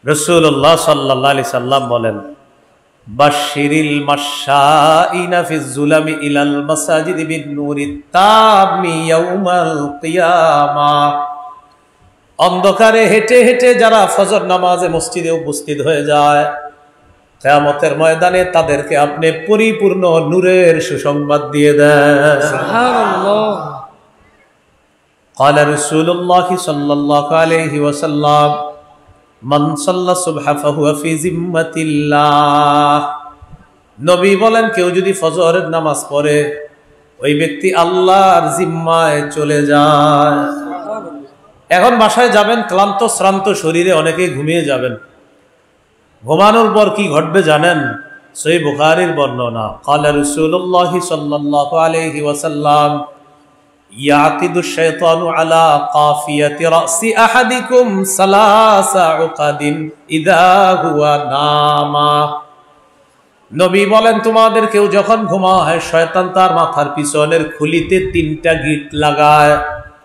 রাসূলুল্লাহ সাল্লাল্লাহু আলাইহি সাল্লাম বলেন, বাশশিরিল মাশশাইনা ফিজ যুলামি ইলাল মাসাজিদি বিন নূরিত তামি ইয়াউমাল কিয়ামাহ। অন্ধকারে হেঁটে হেঁটে যারা ফজর নামাজে মসজিদে উপস্থিত হয়ে যায়, কিয়ামতের ময়দানে তাদেরকে আপনি পরিপূর্ণ নূরের সুসংবাদ দিয়ে দেন। সুবহানাল্লাহ। قال رسول الله صلى الله عليه وسلم মান সাল্লা সুবহা ফাহুয়া ফি জিম্মাতিল্লাহ। নবী বলেন, কেউ যদি ফজরের নামাজ পড়ে ওই ব্যক্তি আল্লাহর জিম্মায় চলে যায়। এখন বাসায় যাবেন, ক্লান্ত শ্রান্ত শরীরে অনেকেই ঘুমিয়ে যাবেন। ঘুমানোর পর কি ঘটবে জানেন? সহিহ বুখারীর বর্ণনা, ক্বালা রাসূলুল্লাহ সাল্লাল্লাহু আলাইহি ওয়াসাল্লাম ইয়াকিদু শাইতানু আলা কাফিয়াতি রাসি আহাদিকুম সালাসা উকাদিন ইযা হুয়া নামা। নবী বলেন, তোমাদের কেউ যখন ঘুমায় শয়তান তার মাথার পিছনের খুলিতে 3টা গিট লাগায়।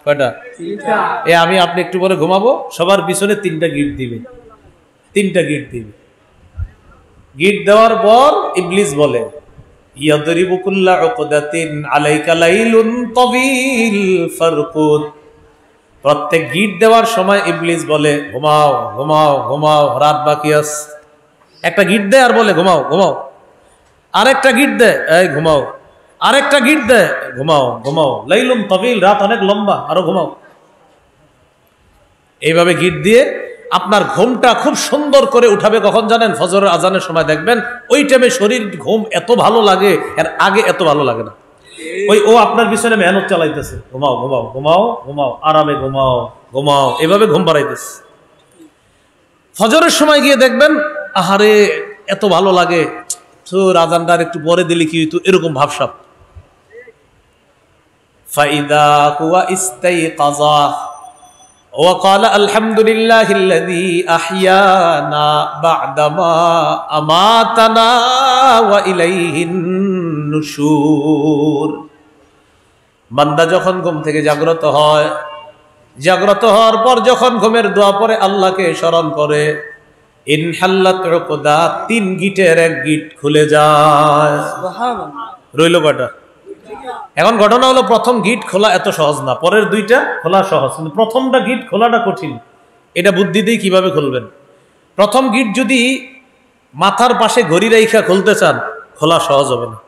কয়টা? 3টা। আমি আপনি একটু পরে ঘুমাবো, সবার পিছনে 3টা গিট দিবে। 3টা গিট দিবে। গিট দেওয়ার পর ইবলিস বলে, ইয়াদরিবু কুল্লা উকদাতিন আলাইকা লাইলুন তাবিল ফারকুদ। প্রত্যেক গিট দেওয়ার সময় ইবলিস বলে, ঘুমাও ঘুমাও ঘুমাও, রাত বাকি আছে। একটা গিট দেয় আর বলে ঘুমাও ঘুমাও। আরেকটা গিট দেয়, এই ঘুমাও। আরেকটা গিট দেয়, ঘুমাও ঘুমাও, লাইলুন তাবিল, রাত অনেক লম্বা, আরো ঘুমাও। এইভাবে গিট দিয়ে আপনার ঘুমটা খুব সুন্দর করে উঠাবে। কখন জানেন? ফজরের আজানের সময়। দেখবেন ওই টাইমে শরীর ঘুম এত ভালো লাগে, এর আগে এত ভালো লাগে না। ও আপনার পিছনে মেহনত চালাইতেছে, ঘুমাও ঘুমাও ঘুমাও ঘুমাও, আরামে ঘুমাও ঘুমাও, এভাবে ঘুম বাড়াইতেছে। ফজরের সময় গিয়ে দেখবেন, আহারে এত ভালো লাগে, তোর আজানটার একটু পরে দিলে কি হইতো, এরকম ভাবসাব। ফাইদা হুয়া ইস্তাইকাযা وقال الحمد لله الذي أحيانا بعدما أماتنا وإليه النشور। বান্দা যখন ঘুম থেকে জাগ্রত হয়, জাগ্রত হওয়ার পর যখন ঘুমের দোয়া পড়ে, আল্লাহকে স্মরণ করে, ইনহাল্লাত উকদা, 3 গিটের 1 গিট খুলে যায়। সুবহানাল্লাহ। রইল কয়টা? এখন ঘটনা হলো, প্রথম গিট খোলা এত সহজ না, পরের 2টা খোলা সহজ, কিন্তু প্রথমটা গিট খোলাটা কঠিন। এটা বুদ্ধি দিয়ে কিভাবে খুলবেন? প্রথম গিট যদি মাথার পাশে ঘড়ি রাইখা খুলতে চান, খোলা সহজ হবে না।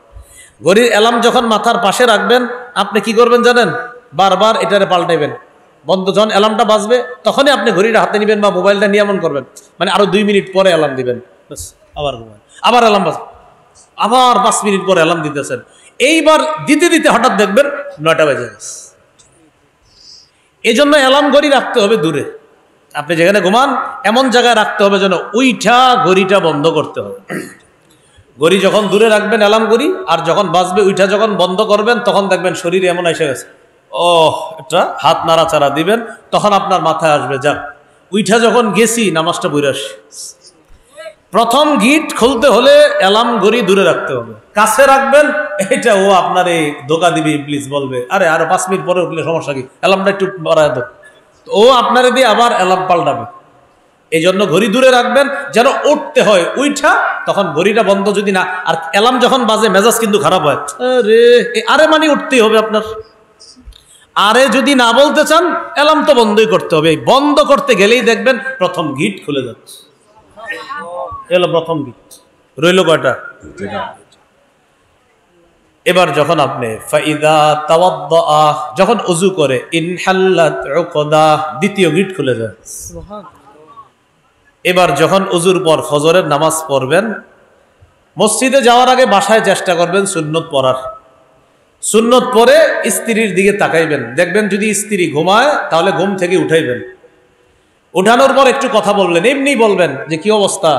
ঘড়ির অ্যালার্ম যখন মাথার পাশে রাখবেন, আপনি কি করবেন জানেন? বারবার এটারে পাল্টাইবেন। বন্ধ যখন অ্যালার্মটা বাজবে, তখনই আপনি ঘড়িটা হাতে নেবেন বা মোবাইলটা নিয়ে এমন করবেন, মানে আরো 2 মিনিট পরে অ্যালার্ম দিবেন, আবার ঘুমায়, আবার অ্যালার্ম বাজবে, আবার 5 মিনিট পরে অ্যালার্ম দিতেছেন। এইবার দিতে দিতে হঠাৎ দেখবেন 9টা বেজে গেছে। এই জন্য অ্যালার্ম ঘড়ি রাখতে হবে দূরে। আপনি যেখানে ঘুমান এমন জায়গায় রাখতে হবে যেন ওইটা ঘড়িটা বন্ধ করতে হবে। ঘড়ি যখন দূরে রাখবেন অ্যালার্ম ঘড়ি, আর যখন বাজবে ওইটা যখন বন্ধ করবেন, তখন দেখবেন শরীরে এমন এসে গেছে, এটা হাত নাড়াচাড়া দিবেন, তখন আপনার মাথায় আসবে, যাক ওইটা যখন গেছি নামাজটা পড়ে আসি। প্রথম গিট খুলতে হলে অ্যালার্ম ঘড়ি দূরে রাখতে হবে, কাছে রাখবেন। এটা ও আপনার এই ধোকা দিবে, ইবলিস বলবে, আরে আরো 5 মিনিট পরে উঠলে সমস্যা কি, অ্যালার্মটা একটু বাড়ায় দাও। ও আপনারে দিয়ে আবার অ্যালার্ম পাল্টাবে। এই জন্য ঘড়ি দূরে রাখবেন, যেন উঠতে হয় ওইটা, তখন ঘড়িটা বন্ধ যদি না, আর অ্যালার্ম যখন বাজে মেজাজ কিন্তু খারাপ হয়, আরে মানে উঠতেই হবে আপনার। আরে যদি না বলতে চান, অ্যালার্ম তো বন্ধই করতে হবে। বন্ধ করতে গেলেই দেখবেন প্রথম গিট খুলে যাচ্ছে। এলো প্রথম গিট। রইল কয়টা? এবার যখন আপনি ফাইদা তাওয়াদ্দা, যখন ওযু করে, ইনহাল্লাত উকদা, দ্বিতীয় গিট খুলে যায়। এবার যখন ওযুর পর ফজরের নামাজ পড়বেন, মসজিদে যাওয়ার আগে বাসায় চেষ্টা করবেন সুন্নত পড়ার। সুন্নত পড়ে স্ত্রীর দিকে তাকাইবেন, দেখবেন যদি স্ত্রী ঘুমায় তাহলে ঘুম থেকে উঠাইবেন। উঠানোর পর একটু কথা বললেন, এমনি বলবেন যে কি অবস্থা,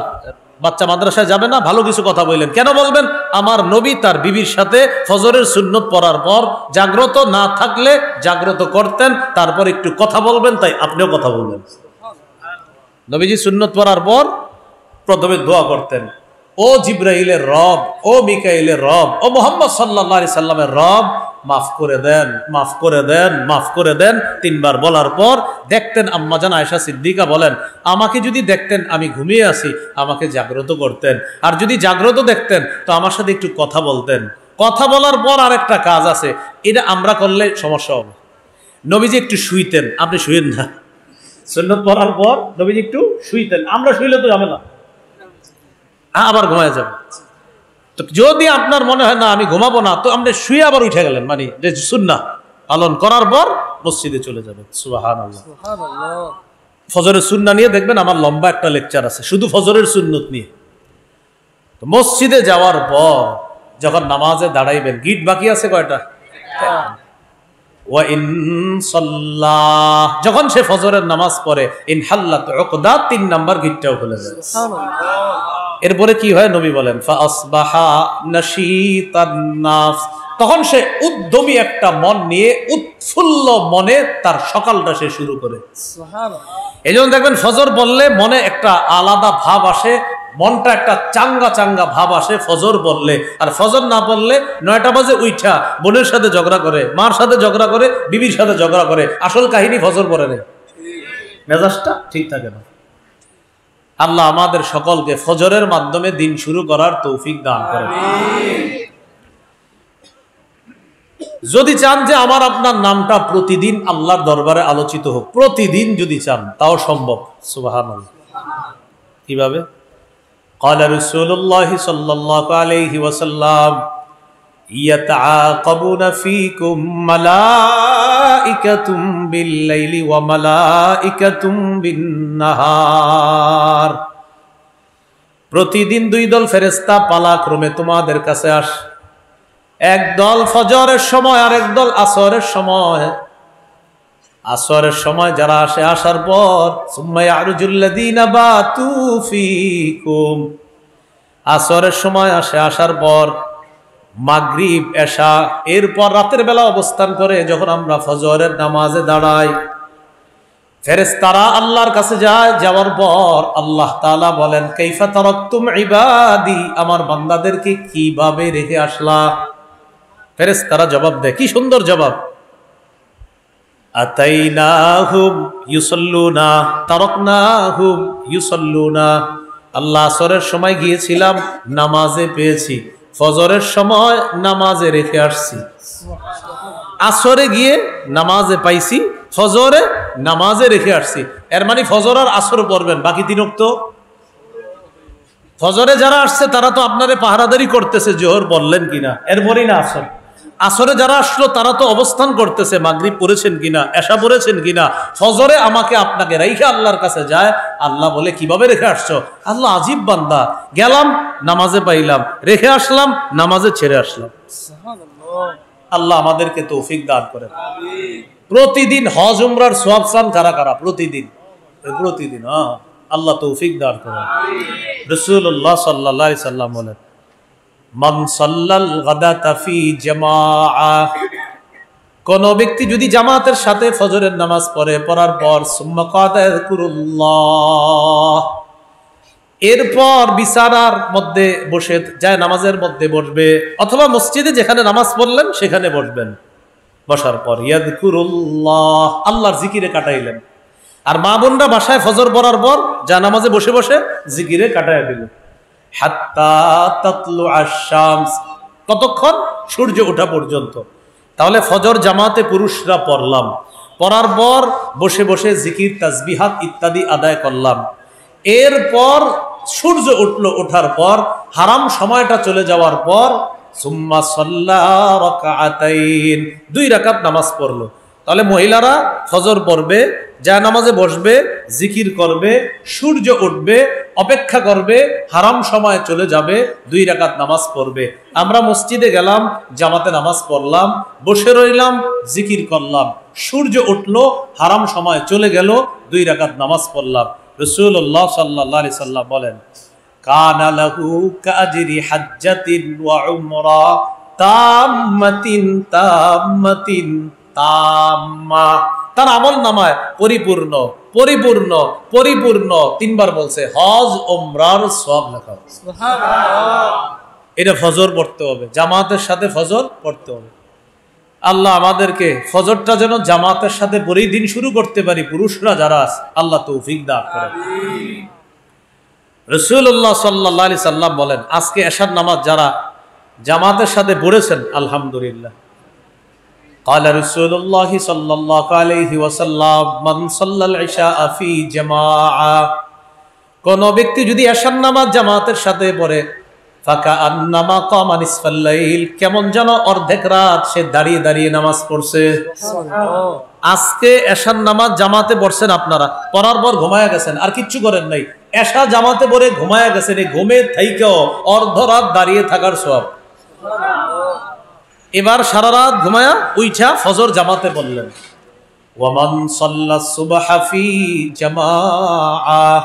বাচ্চা মাদ্রাসায় যাবে না, ভালো কিছু কথা বললেন। কেন বলবেন? আমার নবী তার বিবির সাথে ফজরের সুন্নত পড়ার পর জাগ্রত না থাকলে জাগ্রত করতেন, তারপর একটু কথা বলবেন, তাই আপনিও কথা বলবেন। নবীজি সুন্নত পড়ার পর প্রথমে দোয়া করতেন, ও জিব্রাইলের রব, ও মিকাইলের রব, ও মুহাম্মদ সাল্লাল্লাহু আলাইহি সাল্লামের রব, মাফ করে দেন, মাফ করে দেন, মাফ করে দেন 3 বার বলার পর দেখতেন আম্মাজান আয়েশা সিদ্দিকা বলেন, আমাকে যদি দেখতেন আমি ঘুমিয়ে আছি আমাকে জাগ্রত করতেন, আর যদি জাগ্রত দেখতেন তো আমার সাথে একটু কথা বলতেন। কথা বলার পর আরেকটা কাজ আছে, এটা আমরা করলে সমস্যা হবে। নবীজি একটু শুইতেন, আপনি শুয়েন না। সুন্নত পড়ার পর নবীজি একটু শুইতেন, আমরা শুইলে তো ঝামেলা, আবার ঘুমায় যাবে। তো যদি আপনার মনে হয় না আমি ঘুমাবো না, তো আপনি শুয়ে আবার উঠে গেলেন, মানে যে সুন্নাহ পালন করার পর মসজিদে চলে যাবেন। সুবহানাল্লাহ। ফজরের সুন্নাহ নিয়ে দেখবেন আমার লম্বা একটা লেকচার আছে শুধু ফজরের সুন্নত নিয়ে। তো মসজিদে যাওয়ার পর যখন নামাজে দাঁড়াইবেন, গিট বাকি আছে কয়টা? ওয়া ইন সাল্লাহ, যখন সে ফজরের নামাজ পড়ে, ইন হাল্লাত উকদা, 3 নাম্বার গিটটাও খুলে যায়। এরপরে কি হয় নবী বলেন, ফা আসবাহা নাশীতান নাফস, তখন সে উদ্যমী একটা মন নিয়ে উৎফুল্ল মনে তার সকালটা সে শুরু করে। এইজন্য দেখবেন ফজর বললে মনে একটা আলাদা ভাব আসে, মনটা একটা চাঙ্গা চাঙ্গা ভাব আসে ফজর বললে। আর ফজর না বললে 9টা বাজে উঠা বোনের সাথে ঝগড়া করে, মার সাথে ঝগড়া করে, বিবির সাথে ঝগড়া করে, আসল কাহিনী ফজর পড়ে নেই, মেজাজটা ঠিক থাকে না। আল্লাহ আমাদের সকলকে ফজরের মাধ্যমে দিন শুরু করার তৌফিক দান করেন। যদি চান যে আমার আপনার নামটা প্রতিদিন আল্লাহর দরবারে আলোচিত হোক, প্রতিদিন যদি চান তাও সম্ভব। সুবহানাল্লাহ। কিভাবে? قال رسول الله صلى الله عليه وسلم يتعاقبون فيكم ملائكة بالليل وملائكة بالنهار, প্রতিদিন 2 দল ফেরেশতা পালাক্রমে তোমাদের কাছে আসে, এক দল ফজরের সময় আর এক দল আসরের সময়। আসরের সময় যারা আসে, আসার পর সুম্মা ইয়ারজুল্লাযীনা বাতু ফীকুম, আসরের সময় আসে, আসার পর মাগরিব এশা, এরপর রাতের বেলা অবস্থান করে যখন আমরা ফজরের নামাজে দাঁড়াই, ফেরেশতারা আল্লাহর কাছে যায়। যাওয়ার পর আল্লাহ তাআলা বলেন, কাইফা তারাকতুম ইবাদি, আমার বান্দাদেরকে কিভাবে রেখে আসলা? ফেরেশতারা জবাব দেয়, কি সুন্দর জবাব, আতাইনাহুম ইউসাল্লুনা তারাকনাহুম ইউসাল্লুনা, আল্লাহ আসরের সময় গিয়েছিলাম নামাজে পেয়েছি, ফজরের সময় নামাজে রেখে আসছি। আসরে গিয়ে নামাজে পাইছি, ফজরে নামাজে রেখে আসছি। এর মানে ফজর আর আসর পড়বেন, বাকি 3 ওয়াক্ত। ফজরে যারা আসছে তারা তো আপনারে পাহারাদারি করতেছে, জোহর বললেন কিনা, এরপরই না আসর। আসরে যারা আসলো তারা তো অবস্থান করতেছে, মাগরিব পড়েছেন কিনা, এশা পড়েছেন কিনা। ফজরে আমাকে আপনাকে রেখে আল্লাহর কাছে যায়, আল্লাহ বলে কিভাবে রেখে আসছো? আল্লাহ আজীব বান্দা, গেলাম নামাজে পাইলাম, রেখে আসলাম নামাজে ছেড়ে আসলাম। আল্লাহ আমাদেরকে তৌফিক দান করেন। প্রতিদিন হজ উমরার সওয়াব চান কারা কারা? প্রতিদিন, প্রতিদিন। আল্লাহ তৌফিক দান করেন। রাসূলুল্লাহ সাল্লাল্লাহু আলাইহি সাল্লাম বলেন, মান সাল্লাল গাদাতা ফি জামাআহ, কোন ব্যক্তি যদি জামাতের সাথে ফজরের নামাজ পড়ে, পড়ার পর সুম্মা কাদা ইয়াযকুরুল্লাহ, এরপর বিছানার মধ্যে বসে যায় নামাজের মধ্যে বসবে, অথবা মসজিদে যেখানে নামাজ পড়লেন সেখানে বসবেন। বসার পর ইয়াযকুরুল্লাহ, আল্লাহর জিকিরে কাটাইলেন। আর মা বোনরা বাসায় ফজর পড়ার পর যা নামাজে বসে বসে জিকিরে কাটাইয়া দিল, হাত্তা তাতলু আশ-শামস, কতক্ষণ? সূর্য ওঠা পর্যন্ত। তাহলে ফজর জামাতে পুরুষরা পড়লাম, পড়ার পর বসে বসে জিকির তাসবিহাত ইত্যাদি আদায় করলাম। এরপর সূর্য উঠলো, ওঠার পর হারাম সময়টা চলে যাওয়ার পর সুম্মা সাল্লা রাকাতাইন, 2 রাকাত নামাজ পড়লো। তাহলে মহিলারা ফজর পড়বে, যা নামাজে বসবে, জিকির করবে, সূর্য উঠবে, অপেক্ষা করবে, হারাম সময় চলে যাবে, 2 রাকাত নামাজ পড়বে। আমরা মসজিদে গেলাম, জামাতে নামাজ পড়লাম, বসে রইলাম, জিকির করলাম, সূর্য উঠলো, হারাম সময় চলে গেল, 2 রাকাত নামাজ পড়লাম। রাসূলুল্লাহ সাল্লাল্লাহু আলাইহি সাল্লাম বলেন, কানা লাহু কাআজরি হাজ্জাতিন ওয়া উমরা তাম্মাতিন তাম্মাতিন তাম্মা, তার আমল নামায় পরিপূর্ণ পরিপূর্ণ পরিপূর্ণ 3 বার বলছে হজ ওমরার সওয়াব লেখা হবে। সুবহানাল্লাহ। এটা ফজর পড়তে হবে, জামাতের সাথে ফজর পড়তে হবে। আল্লাহ আমাদেরকে ফজরটা যেন জামাতের সাথে পরেই দিন শুরু করতে পারি, পুরুষরা যারা আছে আল্লাহ তৌফিক দান করেন। রাসূলুল্লাহ সাল্লাল্লাহু আলাইহি সাল্লাম বলেন, আজকে এশার নামাজ যারা জামাতের সাথে পড়েছেন আলহামদুলিল্লাহ। قال رسول الله صلى الله عليه وسلم من صلى العشاء في جماعة, কোন ব্যক্তি যদি এশার নামাজ জামাতের সাথে পড়ে, ফাকাআন্নামা কামা নিসফাল লাইল, কেমন যেন অর্ধেক রাত সে দাঁড়িয়ে দাঁড়িয়ে নামাজ পড়ছে। আজকে এশার নামাজ জামাতে পড়ছেন, আপনারা পড়ার পর ঘুমায়া গেছেন, আর কিচ্ছু করেন নাই, এশা জামাতে পড়ে ঘুমায়া গেছেন, এই ঘুমে থাইকেও অর্ধ রাত দাঁড়িয়ে থাকার সওয়াব। এবার সারা রাত ঘুমায়া উইঠা ফজর জামাতে পড়লেন। ওয়ামান সাল্লাস সুবহা ফি জামাআহ,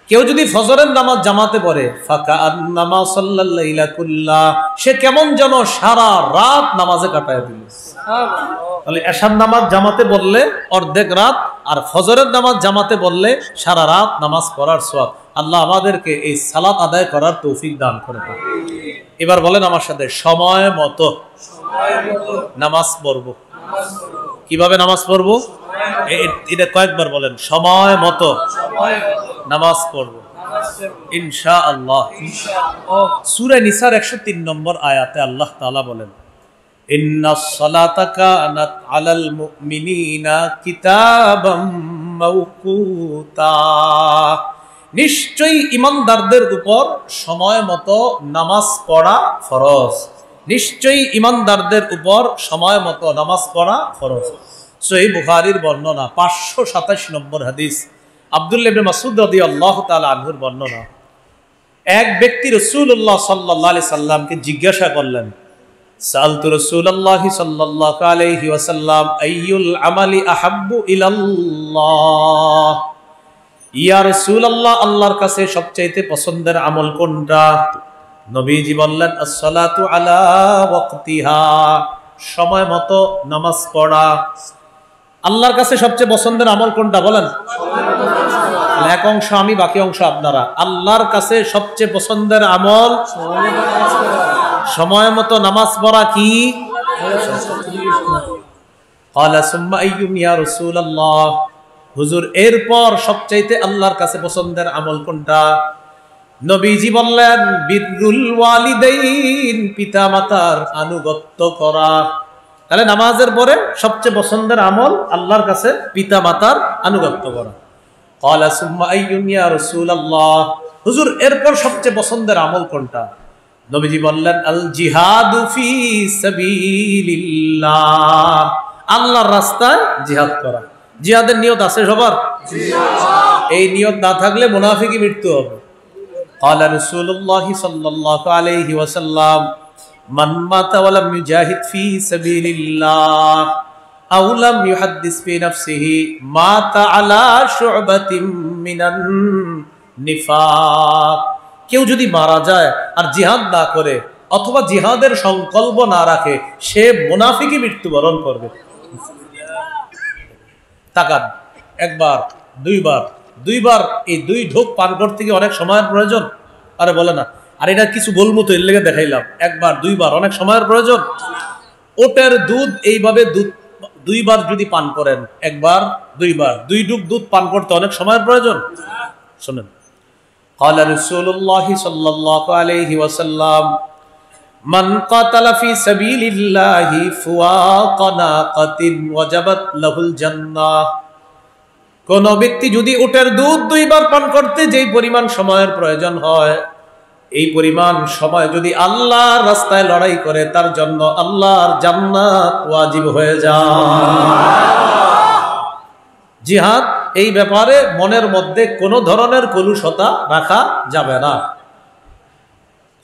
কেউ যদি ফজরের নামাজ জামাতে পড়ে, ফাকাআন্নামা সাল্লাল লাইলা কুল্লাহ, সে কেমন যেন সারা রাত নামাজে কাটায় দিল। তাহলে এশার নামাজ জামাতে বললে অর্ধেক রাত, আর ফজরের নামাজ জামাতে বললে সারা রাত নামাজ পড়ার সওয়াব। আল্লাহ আমাদেরকে এই সালাত আদায় করার তৌফিক দান করে। এবার বলেন আমার সাথে, সময় মতো নামাজ পড়বো। কিভাবে নামাজ পড়বো? এটা কয়েকবার বলেন, সময় মতো নামাজ পড়বো ইনশাআল্লাহ। সূরা নিসার 103 নম্বর আয়াতে আল্লাহ তাআলা বলেন, ইন্নাস সালাতা কানাত আলাল মুমিনিনা কিতাবাম মাওকুতা, নিশ্চয়ই ঈমানদারদের উপর সময় মতো নামাজ পড়া ফরজ। নিশ্চয়ই ঈমানদারদের উপর সময় মতো নামাজ পড়া ফরজ। সহিহ বুখারীর বর্ণনা 527 নম্বর হাদিস, আব্দুল্লাহ ইবনে মাসউদ রাদিয়াল্লাহু তাআলা আনহুর বর্ণনা। এক ব্যক্তি রাসূলুল্লাহ সাল্লাল্লাহু আলাইহি সাল্লামকে জিজ্ঞাসা করলেন, সালতু রাসূলুল্লাহ সাল্লাল্লাহু আলাইহি ওয়াসাল্লাম আইয়ুল আমালি আহাব্বু ইলাল্লাহ, ইয়া রাসূলুল্লাহ, আল্লাহর কাছে সবচাইতে পছন্দের আমল কোনটা? নবীজি বললেন, আসসালাতু আলা ওয়াক্তিহা, সময় মতো নামাজ পড়া। আল্লাহর কাছে সবচেয়ে পছন্দের আমল কোনটা বলেন? এক অংশ আমি, বাকি অংশ আপনারা। আল্লাহর কাছে সবচেয়ে পছন্দের আমল সময় মতো নামাজ পড়া। কি? ক্বালা সুম্মা আইয়ুম ইয়া রাসূলুল্লাহ, হুজুর এরপর সবচাইতে আল্লাহর কাছে পছন্দের আমল কোনটা? নবীজি বললেন, বিররুল ওয়ালিদাইন, পিতামাতার আনুগত্য করা। তাহলে নামাজের পরে সবচেয়ে পছন্দের আমল আল্লাহর কাছে পিতামাতার আনুগত্য করা। ক্বালা সুম্মা আইয়ুম ইয়া রাসূলুল্লাহ, হুজুর এরপর সবচেয়ে পছন্দের আমল কোনটা? নবীজি বললেন, আল জিহাদু ফি সাবিলিল্লাহ, আল্লাহর রাস্তায় জিহাদ করা। জিহাদের নিয়ত আছে সবার? এই নিয়ত না থাকলে মুনাফিকি মৃত্যু হবে। قال رسول الله صلى الله عليه وسلم من مات ولم يجاهد في سبيل الله أو لم يحدث في نفسه مات على شعبة من النفاق, কেউ যদি মারা যায় আর জিহাদ না করে অথবা জিহাদের সংকল্প না রাখে, সে মুনাফিকি মৃত্যুবরণ করবে। তাকান, একবার দুইবার এই দুই ঢোক পান করতে গিয়ে অনেক সময়ের প্রয়োজন। আরে বলে না, আর এটা কিছু বলবো তো, এর লেগে দেখাইলাম। একবার দুইবার অনেক সময়ের প্রয়োজন। ওটের দুধ এইভাবে দুইবার যদি পান করেন, একবার দুইবার, দুই ঢোক দুধ পান করতে অনেক সময়ের প্রয়োজন। শুনেন, قال رسول الله صلى الله عليه وسلم من قاتل في سبيل الله فواق ناقة وجبت له الجنة, কোন ব্যক্তি যদি উটের দুধ দুইবার পান করতে যেই পরিমাণ সময়ের প্রয়োজন হয়, এই পরিমাণ সময় যদি আল্লাহর রাস্তায় লড়াই করে, তার জন্য আল্লাহর জান্নাত ওয়াজিব হয়ে যায়। জিহাদ, এই ব্যাপারে মনের মধ্যে কোনো ধরনের কলুষতা রাখা যাবে না।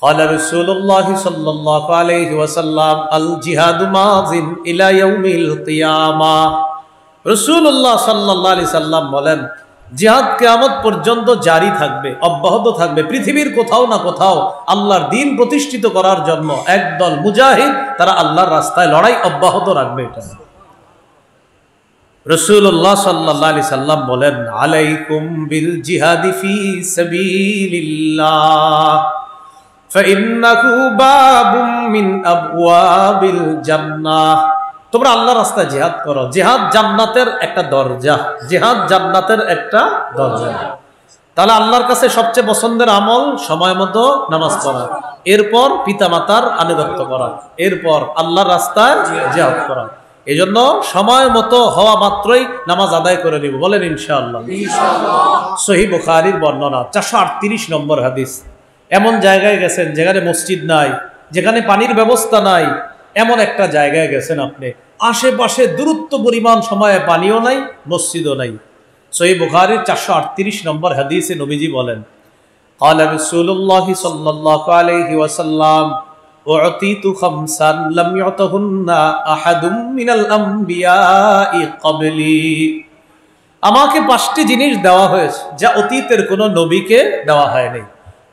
قال رسول الله صلى الله عليه وسلم الجهاد ماضٍ إلى يوم القيامة, রাসূলুল্লাহ সাল্লাল্লাহু আলাইহি সাল্লাম বলেন, জিহাদ কিয়ামত পর্যন্ত জারি থাকবে, অব্যাহত থাকবে। পৃথিবীর কোথাও না কোথাও আল্লাহর দ্বীন প্রতিষ্ঠিত করার জন্য একদল মুজাহিদ তারা আল্লাহর রাস্তায় লড়াই অব্যাহত রাখবে। এটা রাসূলুল্লাহ সাল্লাল্লাহু আলাইহি সাল্লাম বলেন, আলাইকুম বিল জিহাদি ফি সাবিলিল্লাহ ফাইন্নাহু বাবুম মিন আবওয়াবিল জান্নাহ, তোমরা আল্লাহর রাস্তায় জিহাদ করো। জিহাদ জান্নাতের একটা দরজা, জিহাদ জান্নাতের একটা দরজা। তাহলে আল্লাহর কাছে সবচেয়ে পছন্দের আমল সময় মতো নামাজ পড়া, এরপর পিতামাতার আনুগত্য করা, এরপর আল্লাহর রাস্তায় জিহাদ করা। এই জন্য সময় মতো হওয়া মাত্রই নামাজ আদায় করে নিব, বলেন ইনশাআল্লাহ। সহিহ বুখারীর বর্ণনা 438 নম্বর হাদিস। এমন জায়গায় গেছেন যেখানে মসজিদ নাই, যেখানে পানির ব্যবস্থা নাই, এমন একটা জায়গায় গেছেন আপনি, আশেপাশে দূরত্ব পরিমাণ সময়ে পানিও নাই, মসজিদও নাই। সহিহ বুখারীর 438 নম্বর হাদিসে নবীজি বলেন, قال رسول الله صلى الله عليه وسلم أعطيت خمسا لم يعطهن أحد من الأنبياء قبلي। আমাকে 5টি জিনিস দেওয়া হয়েছে যা অতীতের কোনো নবীকে দেওয়া হয়নি।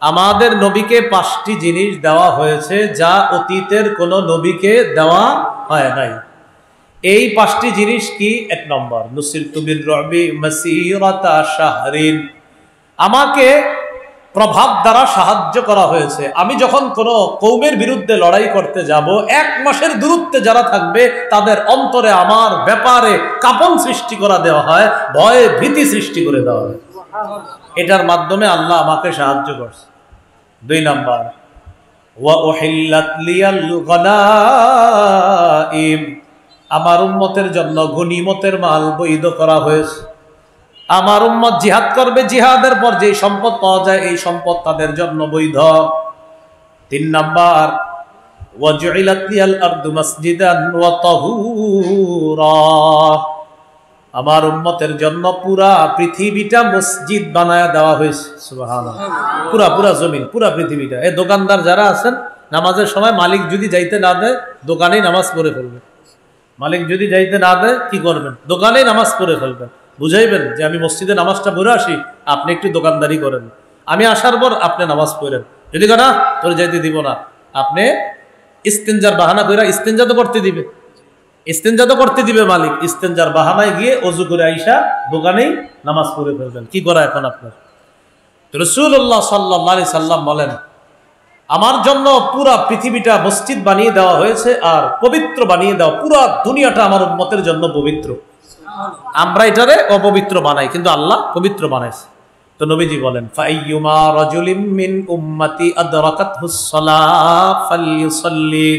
আমাদের নবীকে 5টি জিনিস দেওয়া হয়েছে যা অতীতের কোনো নবীকে দেওয়া হয় নাই। এই 5টি জিনিস কি? 1 নম্বর, নুসিরতু বির-রু'বি মাসিরাতা শাহরিন। আমাকে প্রভাব দ্বারা সাহায্য করা হয়েছে। আমি যখন কোনো কওমের বিরুদ্ধে লড়াই করতে যাব, 1 মাসের দূরত্বে যারা থাকবে তাদের অন্তরে আমার ব্যাপারে কাঁপন সৃষ্টি করা দেওয়া হয়, ভয়ে ভীতি সৃষ্টি করে দেওয়া হয়। এটার মাধ্যমে আল্লাহ আমাকে সাহায্য করছে। 2 নম্বর, ওয়া উহিল্লাত লিয়াল গনাইম। আমার উম্মতের জন্য গনিমতের মাল বৈধ করা হয়েছে। আমার উম্মত জিহাদ করবে, জিহাদের পর যে সম্পদ পাওয়া যায় এই সম্পদ তাদের জন্য বৈধ। 3 নাম্বার, ওয়াজুইলাত লিয়াল আরদু মাসজিদান ওয়া তাহুরা। আমার উম্মতের জন্য পুরা পৃথিবীটা মসজিদ বানায়া দেওয়া হয়েছে। সুবহানাল্লাহ। পুরা জমিন, পুরা পৃথিবীটা। এই দোকানদার যারা আছেন, নামাজের সময় মালিক যদি যাইতে না দেয় দোকানেই নামাজ পড়ে ফেলবেন। মালিক যদি যাইতে না দেয় কি করবেন? দোকানেই নামাজ পড়ে ফেলবেন। বুঝাইবেন যে আমি মসজিদে নামাজটা পড়ে আসি, আপনি একটু দোকানদারি করেন, আমি আসার পর আপনি নামাজ পড়েন। যদি না তোর যাইতে দিব না, আপনি ইস্তেঞ্জার বাহানা করে ইস্তেঞ্জা তো করতে দিবে, ইস্তেঞ্জা তো করতে দিবে মালিক। ইস্তেঞ্জার বাহানায় গিয়ে অজু করে আইসা দোকানেই নামাজ পড়ে ফেলবেন। কি করা এখন আপনার? রাসূলুল্লাহ সাল্লাল্লাহু আলাইহি সাল্লাম বলেন, আমার জন্য পুরা পৃথিবীটা মসজিদ বানিয়ে দেওয়া হয়েছে আর পবিত্র বানিয়ে দেওয়া। পুরা দুনিয়াটা আমার উম্মতের জন্য পবিত্র। আমরা এটারে অপবিত্র বানাই, কিন্তু আল্লাহ পবিত্র বানাইছে। তো নবীজি বলেন, ফাইয়ুমা রাজুলিম মিন উম্মতি আদরাকাতহুস সালাহ ফালইউসাল্লি।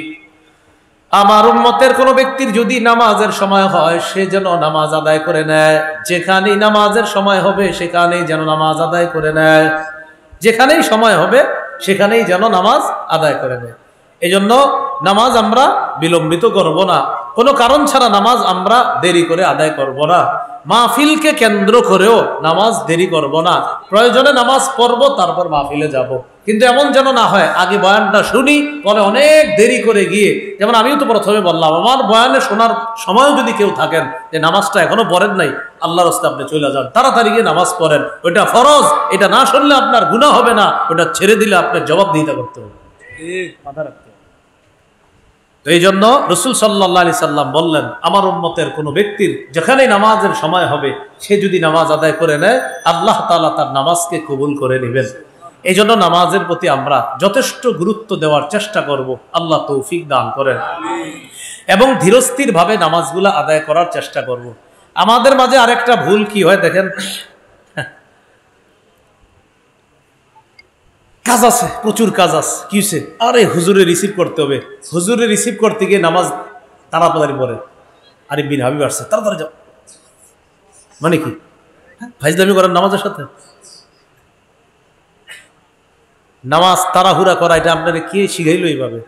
আমার উম্মতের কোন ব্যক্তির যদি নামাজের সময় হয় সে যেন নামাজ আদায় করে নেয়। যেখানেই নামাজের সময় হবে সেখানেই যেন নামাজ আদায় করে নেয়। যেখানেই সময় হবে সেখানেই যেন নামাজ আদায় করে নেয়। এই জন্য নামাজ আমরা বিলম্বিত করব না, কোনো কারণ ছাড়া নামাজ আমরা দেরি করে আদায় করব না। মাহফিলকে কেন্দ্র করেও নামাজ দেরি করব না। প্রয়োজনে নামাজ পড়ব, তারপর মাহফিলে যাব। কিন্তু এমন যেন না হয় আগে বয়ানটা শুনি, পরে অনেক দেরি করে গিয়ে, যেমন আমিও তো প্রথমে বললাম, আমার বয়ানে শোনার সময়ও যদি কেউ থাকেন যে নামাজটা এখনো পড়েন নাই, আল্লাহর রাস্তায় আপনি চলে যান, তাড়াতাড়ি গিয়ে নামাজ পড়েন। ওইটা ফরজ, এটা না শুনলে আপনার গুনাহ হবে না, ওটা ছেড়ে দিলে আপনার জবাবদিহিতা করতে হবে। মাথা রাখতে হবে। তো এই জন্য রাসূল সাল্লাল্লাহু আলাইহি সাল্লাম বললেন, আমার উম্মতের কোনো ব্যক্তির যেখানে নামাজের সময় হবে সে যদি নামাজ আদায় করে নেয়, আল্লাহ তাআলা তার নামাজকে কবুল করে নেবেন। এই জন্য নামাজের প্রতি আমরা যথেষ্ট গুরুত্ব দেওয়ার চেষ্টা করব। আল্লাহ তৌফিক দান করেন। এবং ধীরস্থির ভাবে নামাজগুলো আদায় করার চেষ্টা করব। আমাদের মাঝে আরেকটা ভুল কি হয় দেখেন, কাজ আছে, প্রচুর কাজ আছে, কি হয়েছে, আরে হুজুরে রিসিভ করতে হবে, হুজুরে রিসিভ করতে গিয়ে নামাজ তাড়াতাড়ি পড়ে, আরে বিন হাবিব আসছে তাড়াতাড়ি যাও। মানে কি ফাইজলামি করেন নামাজের সাথে? নামাজ তাড়াহুড়া করা এটা আপনারা কে শিখাইলো এইভাবে?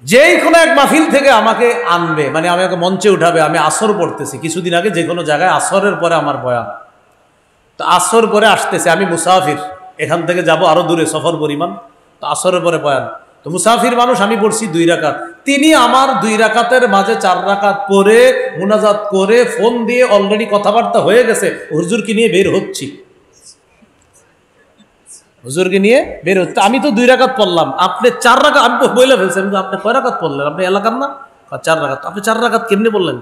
যেই কোনো এক মাহফিল থেকে আমাকে আনবে, মানে আমাকে মঞ্চে উঠাবে, আমি আসর পড়তেছি কিছুদিন আগে যে কোনো জায়গায়, আসরের পরে আমার বয়ান, তো আসর পরে আসতেছে, আমি মুসাফির, এখান থেকে যাব আরো দূরে সফর পরিমাণ, তো আসরের পরে বয়ান, তো মুসাফির মানুষ, আমি পড়ছি 2 রাকাত, তিনি আমার 2 রাকাতের মাঝে 4 রাকাত পরে মুনাজাত করে ফোন দিয়ে অলরেডি কথাবার্তা হয়ে গেছে, হুজুরকে নিয়ে বের হচ্ছি, হুজুরকে নিয়ে বের হচ্ছে। আমি তো 2 রাকাত পড়লাম, আপনি 4 রাকাত, আমি বলে ফেলছেন, আপনি কয় রাকাত পড়লেন? আপনি এলাকার না? 4 রাকাত। আপনি 4 রাকাত কেমনে বললেন?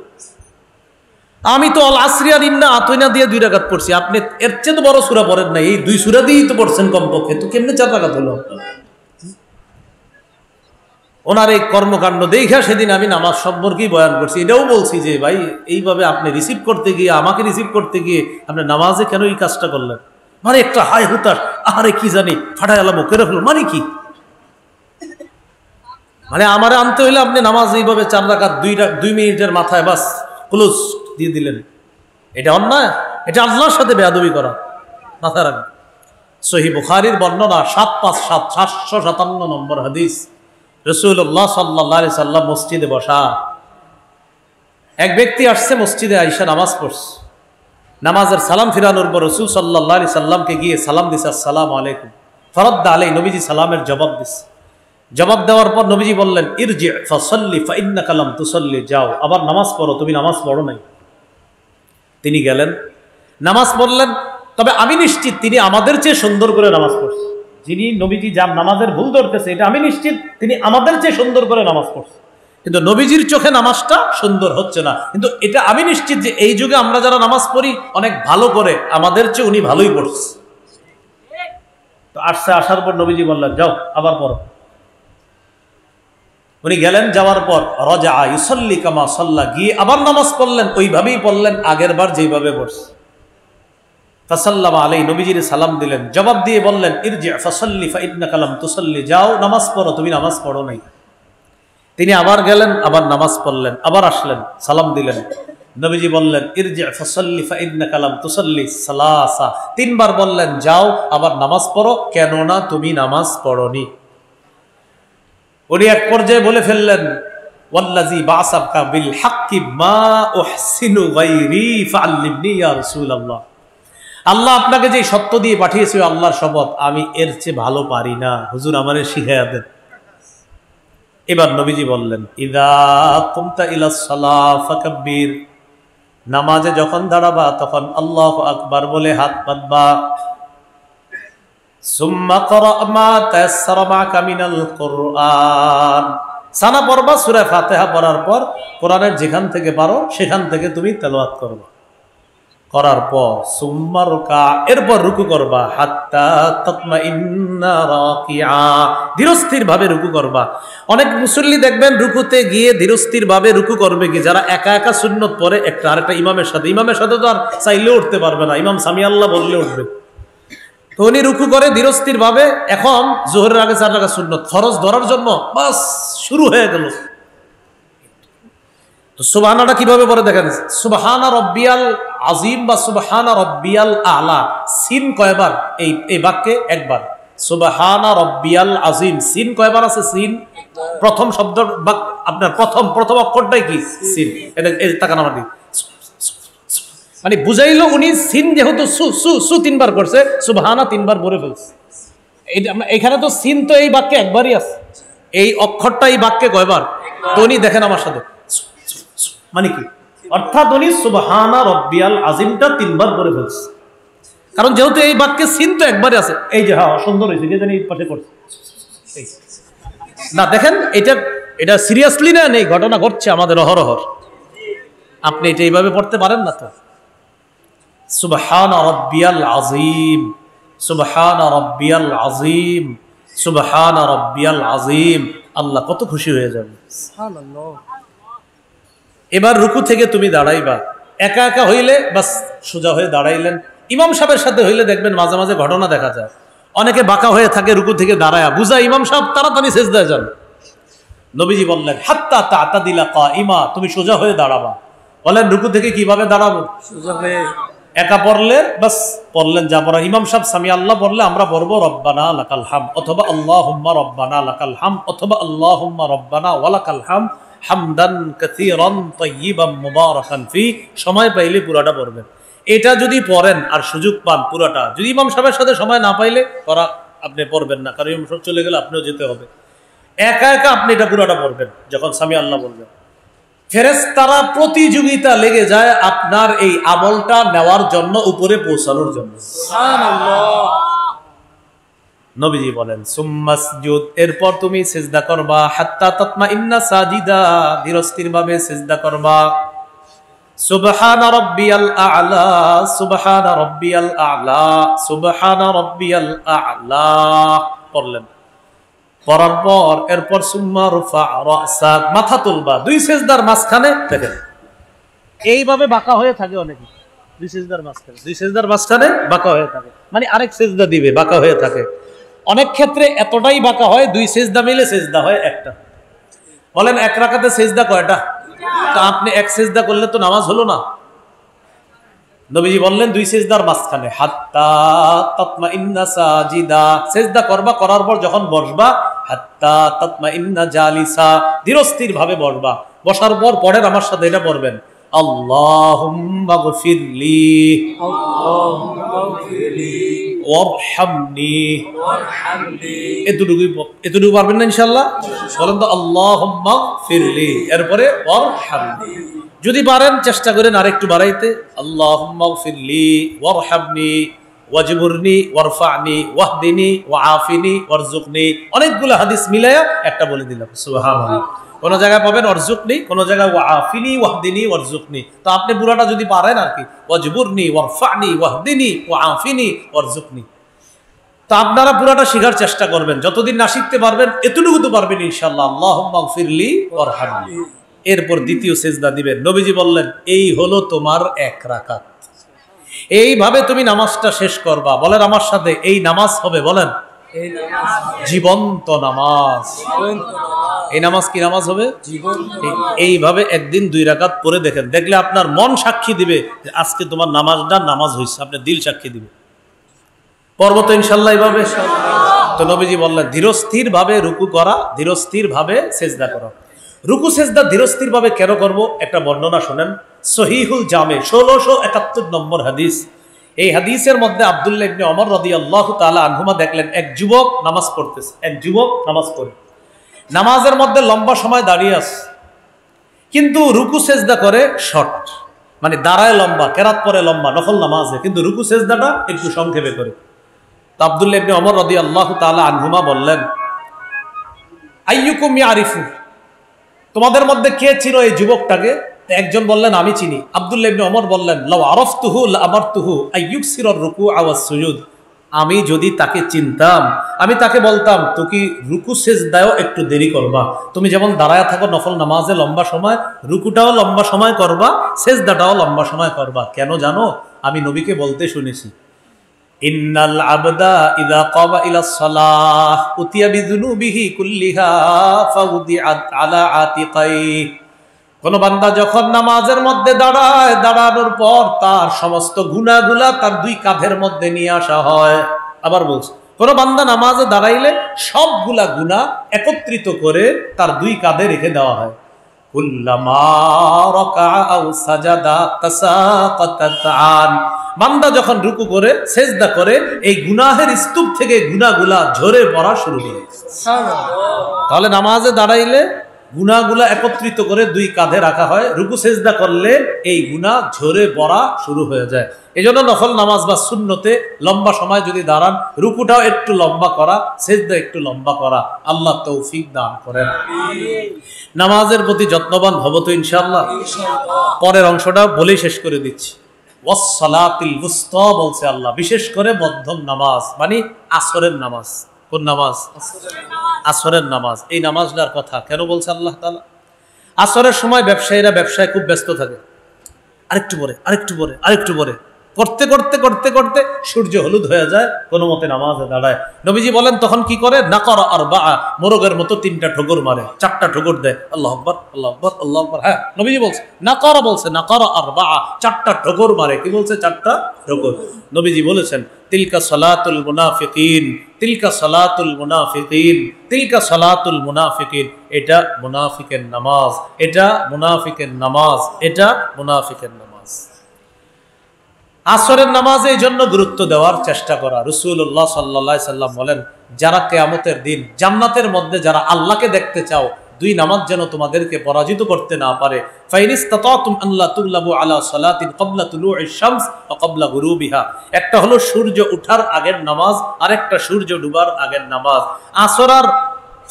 আমি তো আল আসরিয়া ইন্না আতইনা দিয়ে 2 রাকাত পড়ছি, আপনি এর চেয়ে তো বড় সূরা পড়েন না, এই 2 সূরা দিয়েই তো পড়ছেন কমপক্ষে, তো কেমনে 4 রাকাত হলো? ওনার এই কর্মকাণ্ড দেখা সেদিন আমি নামাজ সম্পর্কেই বয়ান করছি। এটাও বলছি যে ভাই এইভাবে আপনি রিসিভ করতে গিয়ে, আমাকে রিসিভ করতে গিয়ে আপনি নামাজে কেন এই কাজটা করলেন? মানে একটা হাই হুতাশ, আরে কি জানি ফাটাই আলামো কেড়ে ফেলো, মানে কি? মানে আমারে আনতে হইলে আপনি নামাজ এইভাবে 4 রাকাত 2 মিনিটের মাথায় বাস ক্লোজ দিয়ে দিলেন। এটা অন্যায়, এটা আল্লাহর সাথে বেয়াদবি করা। মাথায় রাখবেন। সহিহ বুখারীর বর্ণনা 757 নম্বর হাদিস। রাসূলুল্লাহ সাল্লাল্লাহু আলাইহি সাল্লাম মসজিদে বসা। এক ব্যক্তি আসছে মসজিদে, আইসা নামাজ পড়ছে। নামাজের সালাম ফিরানোর পর রাসূল সাল্লাল্লাহু আলাইহি সাল্লামকে গিয়ে সালাম দিছে, আসসালামু আলাইকুম। ফারাদ্দা আলাইহি, নবীজি সালামের জবাব দিছে। জবাব দেওয়ার পর নবীজি বললেন, ইরজি ফাসাল্লি ফাইন্নাকা লাম তুসাল্লি, যাও আবার নামাজ পড়ো, তুমি নামাজ পড়ো নাই। তিনি গেলেন, নামাজ পড়লেন। তবে আমি নিশ্চিত তিনি আমাদের চেয়ে সুন্দর করে নামাজ পড়ছে। যিনি নবীজি যার নামাজের ভুল ধরতেছে, এটা আমি নিশ্চিত তিনি আমাদের চেয়ে সুন্দর করে নামাজ পড়ছে। কিন্তু নবীজির চোখে নামাজটা সুন্দর হচ্ছে না। কিন্তু এটা আমি নিশ্চিত যে এই যুগে আমরা যারা নামাজ পড়ি অনেক ভালো করে, আমাদের চেয়ে উনি ভালোই পড়ছে। তো আসার পর নবীজি বললেন, যাও আবার পড়ো। উনি গেলেন, যাওয়ার পর রাজা ইউসাল্লি কামা সাল্লা, গিয়ে আবার নামাজ পড়লেন, ওইভাবেই পড়লেন আগের বার যেইভাবে পড়ছে। ফাসাল্লামা আলাইহি, নবীজির সালাম দিলেন। জবাব দিয়ে বললেন, ইরজি ফাসাল্লি ফাইন্নাকা লাম তুসাল্লি, যাও নামাজ পড়ো, তুমি নামাজ পড়ো নাই। তিনি আবার গেলেন, আবার নামাজ পড়লেন, আবার আসলেন, সালাম দিলেন। নবীজি বললেন, ইরজি ফাসাল্লি ফাইন্নাকা লাম তুসাল্লি সালাসা, 3 বার বললেন, যাও আবার নামাজ পড়ো, কেননা তুমি নামাজ পড়োনি। উনি এক পর্যায়ে বলে ফেললেন, ওয়াল্লাযী বা'সাকা বিল হাক্কি মা উহসিনু গায়রি ফাআল্লিমনি ইয়া রাসূলুল্লাহ, আল্লাহ আপনাকে যে সত্য দিয়ে পাঠিয়েছে, আল্লাহর শপথ আমি এর চেয়ে ভালো পারি না, হুজুর আমারে শিখাইয়া দেন। এবার নবীজি বললেন, ইযা কুমতা ইলাস সালাহ ফাকাব্বির, নামাজে যখন দাঁড়াবা তখন আল্লাহু আকবার বলে হাত পাতবা। সুম্মা ক্রা মা তায়াসসারা মাকা মিনাল কুরআন, সানা পড়বা, সূরা ফাতিহা পড়ার পর কোরআনের যেখান থেকে পারো সেখান থেকে তুমি তেলাওয়াত করবা। করার পর সুম্মা রুকা, এরপর রুকু করবা। হাত্তা তাতমাইন্না রাকিআ, ধীরস্থির ভাবে রুকু করবা। অনেক মুসল্লি দেখবেন রুকুতে গিয়ে ধীরস্থির ভাবে রুকু করবে কি, যারা একা একা সুন্নত পড়ে একটা আরেকটা ইমামের সাথে তো আর চাইলেও উঠতে পারবে না, ইমাম সামি আল্লাহ বললে উঠবে। তো উনি রুকু করে ধীরস্থির ভাবে। এখন জোহরের আগে 4 রাকাত সুন্নত ফরজ ধরার জন্য বাস শুরু হয়ে গেল। তো সুবহানাটা কিভাবে পড়ে দেখেন, সুবহানা রব্বিয়াল আজিম বা সুবহানা রব্বিয়াল আলা, সিন কয়বার এই বাক্যে? একবার। সুবহানা রব্বিয়াল আজিম, সিন কয়বার আছে? সিন প্রথম শব্দ, আপনার প্রথম অক্ষরটাই কি? সিন। এটা তাকান আমার দিকে, মানে বুঝাইলো উনি সিন যেহেতু সু 3 বার করছে, সুবহানা 3 বার পড়ে ফেলছে। এখানে তো সিন তো এই বাক্যে একবারই আছে, এই অক্ষরটা এই বাক্যে কয়বার? তো উনি দেখেন আমার সাথে, মানে কি অর্থাৎ উনি সুবহানা রব্বিয়াল আজিমটা 3 বার পড়ে ফেলছে। কারণ যেহেতু এই বাক্যে সিন তো একবারই আছে। এই যে হ্যাঁ সুন্দর হয়েছে, কে জানি এই পাশে করছে না, দেখেন এটা সিরিয়াসলি না, নেই ঘটনা ঘটছে আমাদের অহরহর। আপনি এটা এইভাবে পড়তে পারেন না তো। সুবহানা রব্বিয়াল আযীম, সুবহানা রব্বিয়াল আযীম, সুবহানা রব্বিয়াল আযীম, আল্লাহ কত খুশি হয়ে যাবে। সুবহানাল্লাহ। এবার রুকু থেকে তুমি দাঁড়াইবা। একা একা হইলে বাস সোজা হয়ে দাঁড়াইলেন। ইমাম সাহেবের সাথে হইলে দেখবেন মাঝে মাঝে ঘটনা দেখা যায়, অনেকে বাঁকা হয়ে থাকে রুকু থেকে দাঁড়ায়া, বুঝা ইমাম সাহেব তাড়াতাড়ি সিজদায় যান। নবীজি বললেন, হাত্তা তা'তাদিলা কাইমা, তুমি সোজা হয়ে দাঁড়াবা। বলেন রুকু থেকে কিভাবে দাঁড়াবো? সোজা হয়ে। একা পড়লে বাস পড়লেন যা পড়া, ইমাম সাহেব সামি আল্লাহ পড়লে আমরা পড়বো রব্বানা লাকাল হাম, অথবা আল্লাহুম্মা রব্বানা লাকাল হাম, অথবা আল্লাহুম্মা রব্বানা ওয়া লাকাল হাম হামদান কাসীরান তাইয়িবান মুবারাকান ফি, সময় পাইলে পুরাটা পড়বেন। এটা যদি পড়েন আর সুযোগ পান পুরাটা, যদি ইমাম সাহেবের সাথে সময় না পাইলে পড়া আপনি পড়বেন না, কারণ ইমাম সাহেব চলে গেলে আপনিও যেতে হবে। একা একা আপনি এটা পুরাটা পড়বেন যখন সামি আল্লাহ বলবেন। ফেরেশতারা প্রতিযোগিতা লেগে যায় আপনার এই আমলটা নেওয়ার জন্য, উপরে পৌঁছানোর জন্য। সুবহানাল্লাহ। নবীজি বলেন সুম্মাসজুদ, এরপর তুমি সিজদা করবা। হাত্তা তাতমাইন্না সাজিদা, ধীরস্থির ভাবে সিজদা করবা। সুবহানা রাব্বিয়াল আ'লা, সুবহানা রাব্বিয়াল আ'লা, সুবহানা রাব্বিয়াল আ'লা পড়লেন। পড়ার পর এরপর সুম্মা রুফা রাসাক, মাথা তুলবা, দুই সেজদার মাঝখানে দেখেন এইভাবে বাঁকা হয়ে থাকে অনেকে, দুই সেজদার মাঝখানে বাঁকা হয়ে থাকে, মানে আরেক সেজদা দিবে, বাঁকা হয়ে থাকে। অনেক ক্ষেত্রে এতটাই বাঁকা হয় দুই সেজদা মিলে সেজদা হয় একটা। বলেন এক রাকাতে সেজদা কয়টা? তো আপনি এক সেজদা করলে তো নামাজ হলো না। নবীজি বললেন দুই সেজদার মাঝখানে, হাত্তা তাতমাইন্না সাজিদা, সেজদা করবা, করার পর যখন বসবা হাত্তা তাতমাইন্না জালিসা, ধীরস্থির ভাবে বসবা, বসার পর পরের আমার সাথে এটা পড়বেন, আল্লাহুম্মা গফিরলি ওয়ারহামনি, এতটুকু পারবেন না ইনশাআল্লাহ? বলেন তো আল্লাহুম্মা গফিরলি, এরপরে ওয়ারহামনি। যদি পারেন চেষ্টা করেন আরেকটু বাড়াইতে, আল্লাহুম্মা গফিরলি ওয়ারহামনি ওয়াজবুরনি ওয়ারফা'নি ওয়াহদিনি ওয়াআফিনি ওয়ারযুকনি। অনেকগুলো হাদিস মিলায়া একটা বলে দিলাম, সুবহানাল্লাহ। কোন জায়গায় পাবেন ওয়ারযুকনি, কোন জায়গায় ওয়াআফিনি ওয়াহদিনি ওয়ারযুকনি। তো আপনি পুরাটা যদি পারেন আর কি, ওয়াজবুরনি ওয়ারফা'নি ওয়াহদিনি ওয়াআফিনি ওয়ারযুকনি। তো আপনারা পুরাটা শেখার চেষ্টা করবেন, যতদিন না শিখতে পারবেন এতটুকু তো পারবেন ইনশাআল্লাহ, আল্লাহুম্মা গফিরলি ওয়ারহামনি। এরপর দ্বিতীয় সেজদা দিবেন। নবীজি বললেন এই হলো তোমার এক রাকাত, এইভাবে তুমি নামাজটা শেষ করবা। বলেন আমার সাথে, এই নামাজ হবে, বলেন জীবন্ত নামাজ। এই নামাজ কি নামাজ হবে? এইভাবে একদিন দুই রাকাত পড়ে দেখেন, দেখলে আপনার মন সাক্ষী দিবে যে আজকে তোমার নামাজটা নামাজ হয়েছে, আপনার দিল সাক্ষী দিবে। পর্ব তো ইনশাল্লাহ এইভাবে। তো নবীজি বললেন ধীরস্থির ভাবে রুকু করা, ধীরস্থির ভাবে সেজদা করা। রুকু সেজদা ধীরস্থির ভাবে কেন করব, একটা বর্ণনা শুনেন। সহিহুল জামে 1671 নম্বর হাদিস। এই হাদিসের মধ্যে আব্দুল্লাহ ইবনে ওমর রাদিয়াল্লাহু তাআলা আনহুমা দেখলেন এক যুবক নামাজ পড়তেছে, এক যুবক নামাজ পড়ে, নামাজের মধ্যে লম্বা সময় দাঁড়িয়ে আছে, কিন্তু রুকু সেজদা করে শর্ট, মানে দাঁড়ায় লম্বা, কেরাত পরে লম্বা, নফল নামাজে, কিন্তু রুকু সেজদাটা একটু সংক্ষেপে করে। তো আব্দুল্লাহ ইবনে ওমর রাদিয়াল্লাহু তাআলা আনহুমা বললেন আইয়ুকুম ইয়ারিফু, তোমাদের মধ্যে কে চিন এই যুবকটাকে? একজন বললেন আমি চিনি। আব্দুল্লাহ ইবনে ওমর বললেন লাউ আরাফতুহু লাআমারতুহু আইয়ুকসিরার রুকুআ ওয়াস সুজুদ, আমি যদি তাকে চিনতাম আমি তাকে বলতাম তুমি রুকু সেজদায়ও একটু দেরি করবা, তুমি যেমন দাঁড়ায় থাকো নফল নামাজে লম্বা সময়, রুকুটাও লম্বা সময় করবা, সেজদাটাও লম্বা সময় করবা। কেন জানো? আমি নবীকে বলতে শুনেছি, ইন্নাল আবদা ইযা কাবা ইলাস সালাহ উতিয়া বিযুনুবিহি কুল্লিহা ফাউদিআত আলা আতিকাই, কোন বান্দা যখন নামাজের মধ্যে দাঁড়ায়, দাঁড়ানোর পর তার সমস্ত গুনাহগুলা তার দুই কাঁধের মধ্যে নিয়ে আসা হয়। আবার বলছি, কোন বান্দা নামাজে দাঁড়াইলে সবগুলা গুনাহ একত্রিত করে তার দুই কাঁধে রেখে দেওয়া হয়। কুল্লামা রাকাআ আও সাজাদা তাসাকাতাত আন, বান্দা যখন রুকু করে সেজদা করে এই গুনাহের স্তূপ থেকে গুনাহগুলা ঝরে পড়া শুরু করে। তাহলে নামাজে দাঁড়াইলে গুনাহগুলা একত্রিত করে দুই কাঁধে রাখা হয়, রুকু সেজদা করলে এই গুনাহ ঝরে পড়া শুরু হয়ে যায়। এই জন্য নফল নামাজ বা সুন্নতে লম্বা সময় যদি দাঁড়ান, রুকুটাও একটু লম্বা করা, সেজদা একটু লম্বা করা, আল্লাহ তৌফিক দান করেন। নামাজের প্রতি যত্নবান হব তো ইনশাআল্লাহ। পরের অংশটা বলেই শেষ করে দিচ্ছি। ওয়াসসালাতিল wusta বলছে আল্লাহ, বিশেষ করে মধ্যম নামাজ, মানে আসরের নামাজ। কোন নামাজ? আসরের নামাজ। এই নামাজটার কথা কেন বলছে আল্লাহ তাআলা? আসরের সময় ব্যবসায়ীরা ব্যবসায় খুব ব্যস্ত থাকে, আরেকটু পরে আরেকটু পরে আরেকটু পরে করতে করতে করতে করতে সূর্য হলুদ হয়ে যায়, কোনো মতে নামাজে দাঁড়ায়। নবীজি বলেন তখন কি করে? নাকারা আরবা, মোরগের মতো তিনটা ঠোকর মারে, চারটা ঠোকর দেয়, আল্লাহু আকবার আল্লাহু আকবার আল্লাহু আকবার। হ্যাঁ, নবীজি বলছে নাকারা, বলছে নাকারা আরবা, চারটা ঠোকর মারে। কি বলছে? চারটা ঠোকর। নবীজি বলেছেন তিলকা সালাতুল মুনাফিকিন, তিলকা সালাতুল মুনাফিকিন, তিলকা সালাতুল মুনাফিকিন, এটা মুনাফিকের নামাজ, এটা মুনাফিকের নামাজ, এটা মুনাফিকের নামাজ। আসরের নামাজে এই জন্য গুরুত্ব দেওয়ার চেষ্টা করা। রাসূলুল্লাহ সাল্লাল্লাহু আলাইহি সাল্লাম বলেন যারা কিয়ামতের দিন জান্নাতের মধ্যে যারা আল্লাহকে দেখতে চাও, দুই নামাজ যেন তোমাদেরকে পরাজিত করতে না পারে। ফাইনিস্তাতাতুম আল্লা তুগলাবু আলা সালাতিন ক্বাবলা তুলুইশ শামস ওয়া ক্বাবলা গুরুবিহা, একটা হলো সূর্য ওঠার আগের নামাজ, আরেকটা সূর্য ডুবার আগের নামাজ। আসর আর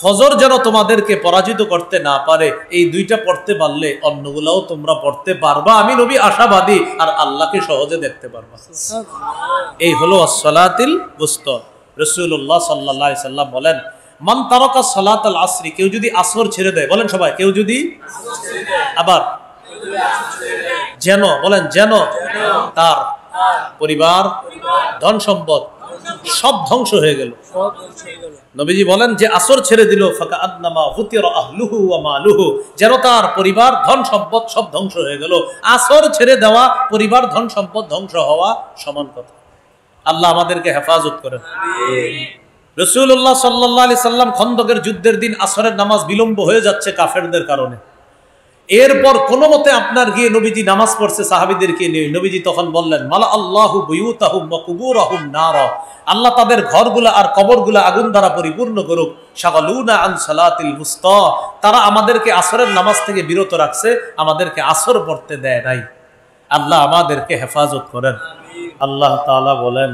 ফজর যেন তোমাদেরকে পরাজিত করতে না পারে, এই দুইটা পড়তে পারলে অন্যগুলাও তোমরা পড়তে পারবা। আমি নবী আশাবাদী, আর আল্লাহকে সহজে দেখতে পারবা। এই হলো আসসালাতিল wusta। রাসূলুল্লাহ সাল্লাল্লাহু আলাইহি সাল্লাম বলেন মান তারাকা সালাতাল আসরি, কেউ যদি আসর ছেড়ে দেয়, বলেন সবাই, কেউ যদি, আবার যেন, বলেন যেন, তার পরিবার, ধন সম্পদ সব ধ্বংস হয়ে গেল। নবীজি বলেন যে আসর ছেড়ে দিল ফাকাআন্নামা ফুতিরা আহলুহু ওয়া মালুহু, যেন তার পরিবার, ধন সম্পদ সব ধ্বংস হয়ে গেল। আসর ছেড়ে দেওয়া, পরিবার, ধন সম্পদ ধ্বংস হওয়া সমান কথা। আল্লাহ আমাদেরকে হেফাজত করেন। রাসূলুল্লাহ সাল্লাল্লাহু আলাইহি সাল্লাম খন্দকের যুদ্ধের দিন আসরের নামাজ বিলম্ব হয়ে যাচ্ছে কাফেরদের কারণে। এরপর কোন মতে আপনার গিয়ে নবীজি নামাজ পড়ছে সাহাবীদেরকে নিয়ে। নবীজি তখন বললেন মালা আল্লাহু বুয়ুতাহুম ওয়া কুবুরাহুম নারা, আল্লাহ তাদের ঘরগুলা আর কবরগুলা আগুন দ্বারা পরিপূর্ণ করুক। শাগালুনা আন সালাতিল মুস্তা, তারা আমাদেরকে আসরের নামাজ থেকে বিরত রাখছে, আমাদেরকে আসর পড়তে দেয় নাই। আল্লাহ আমাদেরকে হেফাজত করেন। আল্লাহ তাআলা বলেন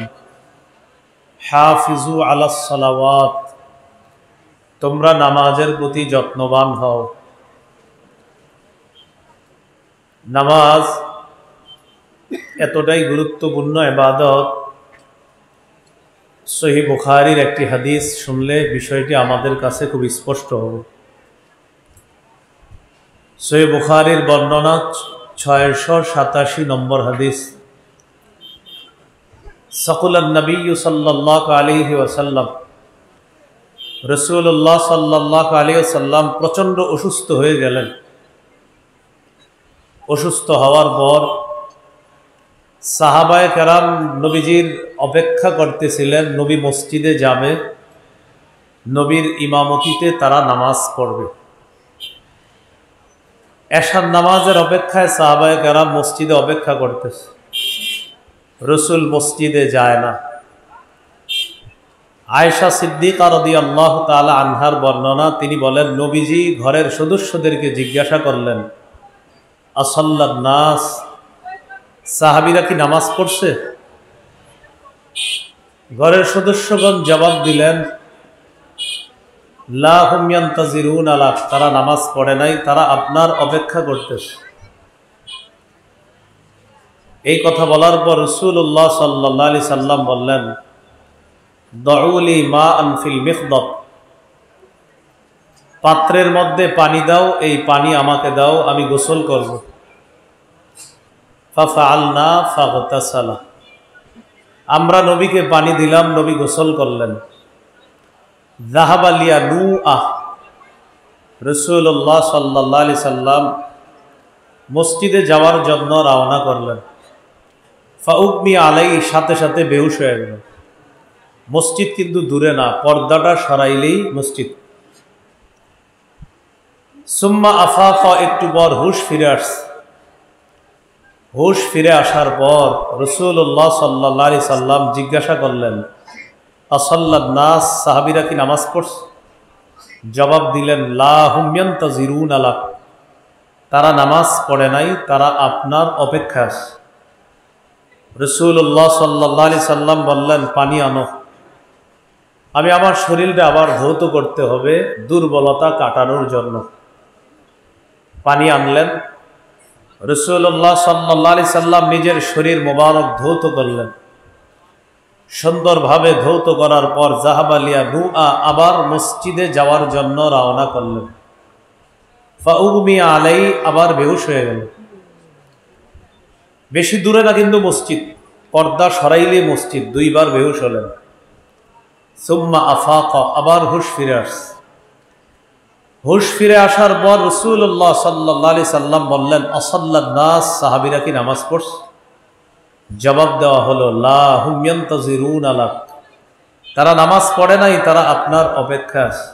হাফিজু আলাস সালাওয়াত, তোমরা নামাজের প্রতি যত্নবান হও। নামাজ এতটাই গুরুত্বপূর্ণ ইবাদত, সহিহ বুখারীর একটি হাদিস শুনলে বিষয়টি আমাদের কাছে খুব স্পষ্ট হবে। সহিহ বুখারীর বর্ণনা 687 নম্বর হাদিস। সাকুলান নবী সাল্লাল্লাহু আলাইহি ওয়াসাল্লাম, রাসূলুল্লাহ সাল্লাল্লাহু আলাইহি ওয়াসাল্লাম প্রচণ্ড অসুস্থ হয়ে গেলেন। অসুস্থ হওয়ার পর সাহাবায়ে কেরাম নবীজির অপেক্ষা করতেছিলেন, নবী মসজিদে যাবে, নবীর ইমামতিতে তারা নামাজ পড়বে। এশার নামাজের অপেক্ষায় সাহাবায়ে কেরাম মসজিদে অপেক্ষা করতেছে, রাসূল মসজিদে যায় না। আয়েশা সিদ্দিকা রাদিয়াল্লাহু তাআলা আনহার বর্ণনা, তিনি বলেন নবীজি ঘরের সদস্যদেরকে জিজ্ঞাসা করলেন আসাল্লান নাস, সাহাবীরা কি নামাজ পড়ছে? ঘরের সদস্যগণ জবাব দিলেন লা হুম ইয়ান্তাজিরুন আলাক, তারা নামাজ পড়ে নাই, তারা আপনার অপেক্ষা করতেছে। এই কথা বলার পর রাসূলুল্লাহ সাল্লাল্লাহু আলাইহি সাল্লাম বললেন দাউলি মাআন ফিল মিখদাব, পাত্রের মধ্যে পানি দাও, এই পানি আমাকে দাও, আমি গোসল করব। ফাফআলনা ফাগতাসালা, আমরা নবীকে পানি দিলাম, নবী গোসল করলেন। যাহাবা লিয়ানুআ, রাসূলুল্লাহ সাল্লাল্লাহু আলাইহি সাল্লাম মসজিদে যাওয়ার জন্য রওনা করলেন। ফাউগমি আলাইহি, সাথে সাথে বেহুশ হয়ে গেল। মসজিদ কিন্তু দূরে না, পর্দাটা সরাইলেই মসজিদ। সুম্মা আফাকা, একটু পর হুশ ফিরে আসছে। হুশ ফিরে আসার পর রাসূলুল্লাহ সাল্লাল্লাহু আলাইহি সাল্লাম জিজ্ঞাসা করলেন আসাল্লান নাস, সাহাবীরা কি নামাজ পড়ছে? জবাব দিলেন লা হুম ইয়ান্তাজিরুন আলাক, তারা নামাজ পড়ে নাই, তারা আপনার অপেক্ষা আছে। রাসূলুল্লাহ সাল্লাল্লাহু আলাইহি সাল্লাম বললেন পানি আনো, আমি আমার শরীরটা আবার ধৌত করতে হবে দুর্বলতা কাটানোর জন্য। পানি আনলেন। রাসূলুল্লাহ সাল্লাল্লাহু আলাইহি সাল্লাম নিজের শরীর মোবারক ধৌত করলেন। সুন্দরভাবে ধৌত করার পর যাহাবা লিয়ানুআ, আবার মসজিদে যাওয়ার জন্য রওনা করলেন। ফাউগমি আলাইহি, আবার বেহুশ হয়ে গেল। বেশি দূরে না কিন্তু মসজিদ, পর্দা সরাইলে মসজিদ। দুইবার বেহুশ হলেন। সুম্মা আফাকা, আবার হুশ ফিরে আসছে। হুশ ফিরে আসার পর রাসূলুল্লাহ সাল্লাল্লাহু আলাইহি সাল্লাম বললেন আসাল্লান নাস, সাহাবীরা কি নামাজ পড়ছে? জবাব দেওয়া হলো লা হুম ইয়ান্তাজিরুন আলাক, তারা নামাজ পড়ে নাই, তারা আপনার অপেক্ষা আছে।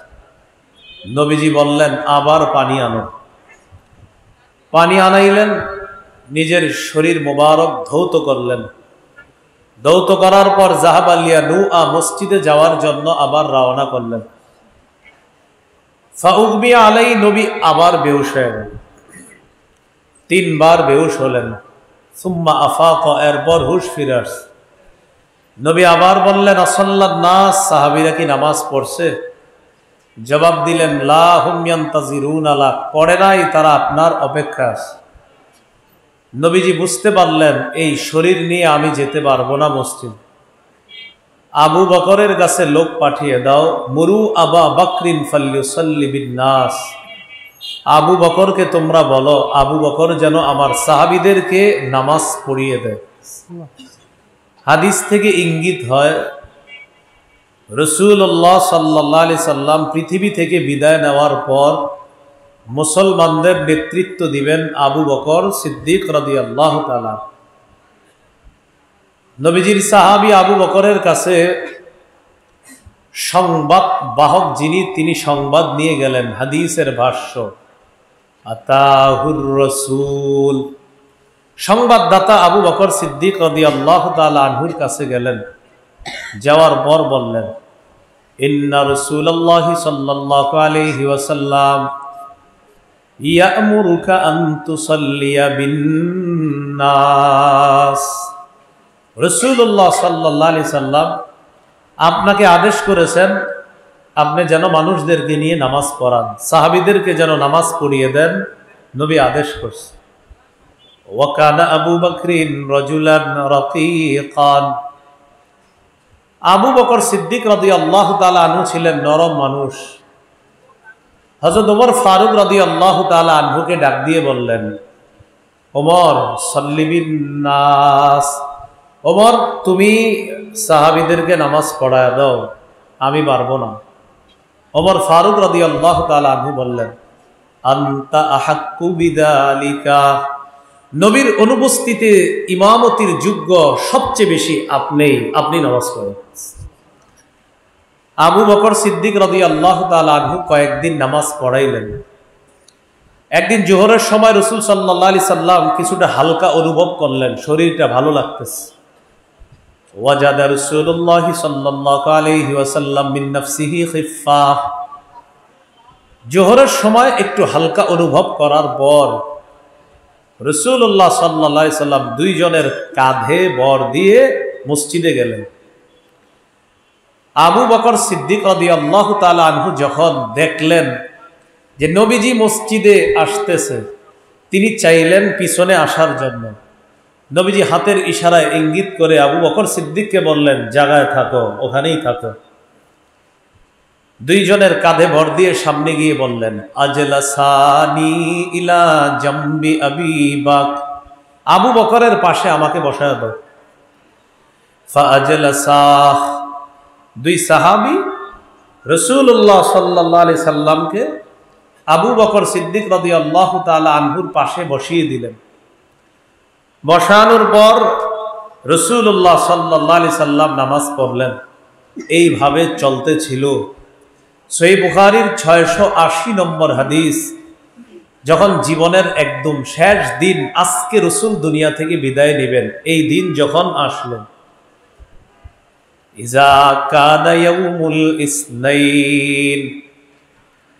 নবীজি বললেন আবার পানি আনো। পানি আনাইলেন, নিজের শরীর মোবারক ধৌত করলেন। ধৌত করার পর যাহাবা লিয়ানুআ, মসজিদে যাওয়ার জন্য আবার রওনা করলেন। ফাউগমি আলাইহি, নবী আবার বেহুশ হয়ে গেলেন। তিনবার বেহুশ হলেন। সুম্মা আফাকা, এরপর হুশ ফিরে আসছে। নবী আবার বললেন আসাল্লান নাস, সাহাবীরা কি নামাজ পড়ছে? জবাব দিলেন লা হুম ইয়ান্তাজিরুন আলাক, পড়ে নাই, তারা আপনার অপেক্ষা আছে। নবীজি বুঝতে পারলেন এই শরীর নিয়ে আমি যেতে পারবো না মসজিদ। আবু বকরের কাছে লোক পাঠিয়ে দাও, মুরু আবা বকরিন ফাল্যুসাল্লি বিন-নাস, আবু বকরকে তোমরা বলো আবু বকর যেন আমার সাহাবীদেরকে নামাজ পড়িয়ে দেয়। হাদিস থেকে ইঙ্গিত হয় রাসূলুল্লাহ সাল্লাল্লাহু আলাইহি সাল্লাম পৃথিবী থেকে বিদায় নেওয়ার পর মুসলমানদের নেতৃত্ব দিবেন আবু বকর সিদ্দিক রাদিয়াল্লাহু তাআলা। নবীজির সাহাবী আবু বকরের কাছে সংবাদ বাহক যিনি, তিনি সংবাদ নিয়ে গেলেন। হাদিসের ভাষ্য আতাহুর রাসূল, সংবাদদাতা আবু বকর সিদ্দিক রাদিয়াল্লাহু তাআলা আনহুর কাছে গেলেন। যাওয়ার পর বললেন, ইন্না রাসূলুল্লাহি সাল্লাল্লাহু আলাইহি ওয়াসাল্লাম ইয়া'মুরুকা আন তুসাল্লিয়া বিন-নাস, রাসূলুল্লাহ সাল্লাল্লাহু আলাইহি সাল্লাম আপনাকে আদেশ করেছেন আপনি যেন মানুষদেরকে নিয়ে নামাজ পড়ান, সাহাবীদেরকে যেন নামাজ পড়িয়ে দেন, নবী আদেশ করছেন। ওয়া কানা আবু বকরিন রাজুলান রাকীকান, আবু বকর সিদ্দিক রাদিয়াল্লাহু তাআলা আনহু ছিলেন নরম মানুষ। হযরত ওমর ফারুক রাদিয়াল্লাহু তাআলা আনহুকে ডাক দিয়ে বললেন, ওমর সাল্লি বিন-নাস, ওমর তুমি সাহাবীদেরকে নামাজ পড়ায় দাও, আমি পারবো না। ওমর ফারুক রাদিয়াল্লাহু তাআলা আনহু বললেন, আনতা আহাক্কু বিযালিকা, নবীর অনুপস্থিতিতে ইমামতির যোগ্য সবচেয়ে বেশি আপনি নামাজ পড়েন। আবু বকর সিদ্দিক রাদিয়াল্লাহু তাআলা আনহু কয়েকদিন নামাজ পড়াইলেন। একদিন জোহরের সময় রাসূল সাল্লাল্লাহু আলাইহি সাল্লাম কিছুটা হালকা অনুভব করলেন, শরীরটা ভালো লাগতেছে। ওয়াজাদা রাসূলুল্লাহ সাল্লাল্লাহু আলাইহি ওয়াসাল্লাম মিন নাফসিহি খিফা, জোহরের সময় একটু হালকা অনুভব করার পর রাসূলুল্লাহ সাল্লাল্লাহু আলাইহি সাল্লাম দুইজনের কাঁধে ভর দিয়ে মসজিদে গেলেন। আবু বকর সিদ্দিক রাদিয়াল্লাহু তাআলা আনহু যখন দেখলেন যে নবীজি মসজিদে আসতেছে, তিনি চাইলেন পিছনে আসার জন্য। নবীজি হাতের ইশারায় ইঙ্গিত করে আবু বকর সিদ্দিককে বললেন, জায়গায় থাকো, ওখানেই থাকো। দুইজনের কাঁধে ভর দিয়ে সামনে গিয়ে বললেন, আজলাসানি ইলা জামবি আবি বকর, আবু বকরের পাশে আমাকে বসায় দাও। ফাআজলাসাহ, দুই সাহাবী রাসূলুল্লাহ সাল্লাল্লাহু আলাইহি সাল্লামকে আবু বকর সিদ্দিক রাদিয়াল্লাহু তাআলা আনহুর পাশে বসিয়ে দিলেন। বসানোর পর রাসূলুল্লাহ সাল্লাল্লাহু আলাইহি সাল্লাম নামাজ পড়লেন। এইভাবে চলতে ছিল। সহিহ বুখারীর 680 নম্বর হাদিস, যখন জীবনের একদম শেষ দিন, আজকে রাসূল দুনিয়া থেকে বিদায় নেবেন, এই দিন যখন আসলো, ইজা কানা ইয়াউমুল ইসনাইন,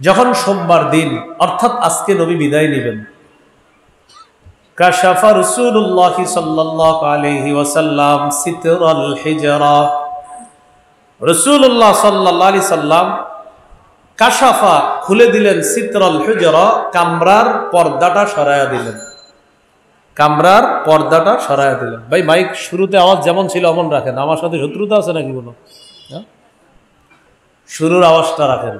যখন সোমবার দিন, অর্থাৎ আজকে নবী বিদায় নেবেন, কাশাফা রাসূলুল্লাহ সাল্লাল্লাহু আলাইহি ওয়াসাল্লাম সিতরাল হিজরা, রাসূলুল্লাহ সাল্লাল্লাহু আলাইহি সাল্লাম কাশাফা খুলে দিলেন, সিতরাল হিজরা কামরার পর্দাটা সরায়া দিলেন, কামরার পর্দাটা সরায়া দিলেন। ভাই মাইক শুরুতে আওয়াজ যেমন ছিল এমন রাখেন, আমার সাথে শত্রুতা আছে নাকি কোনো? শুরুর আওয়াজটা রাখেন।